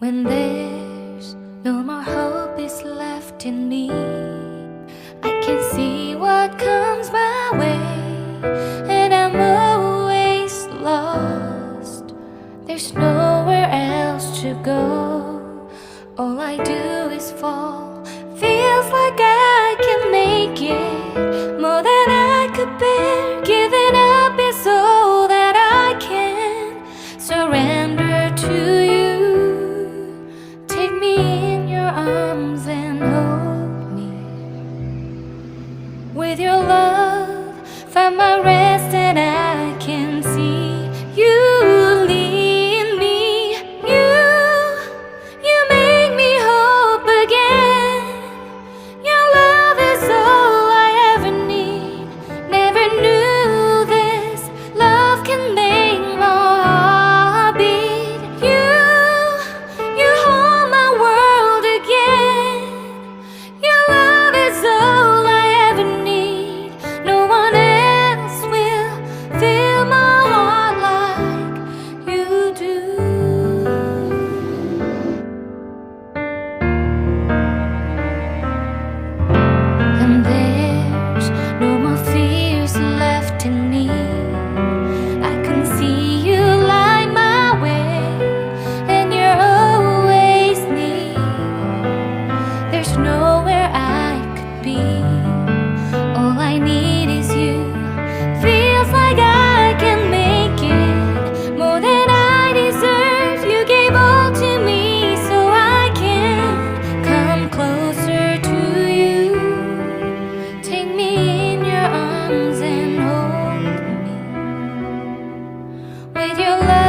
When there's no more hope is left in me, I can see what comes my way, and I'm always lost. There's nowhere else to go. All I do is fall. Feels like I can make it more than I could bear. Giving up is all that I can surrender to you. Take me in your arms and hold me. With your love, find my rest, and I can see you lead me. You make me hope again. Your love is all I ever need. Never knew this love can make my heart beat. You hold my world again. Your love is all I ever need. No one else will fill my heart like you do. And there's no more fears left in me. I can see you light my way, and you're always near. There's nowhere I could be. All I need is you. Feels like I can make it more than I deserve. You gave all to me so I can come closer to you. Take me in your arms and hold me. With your love,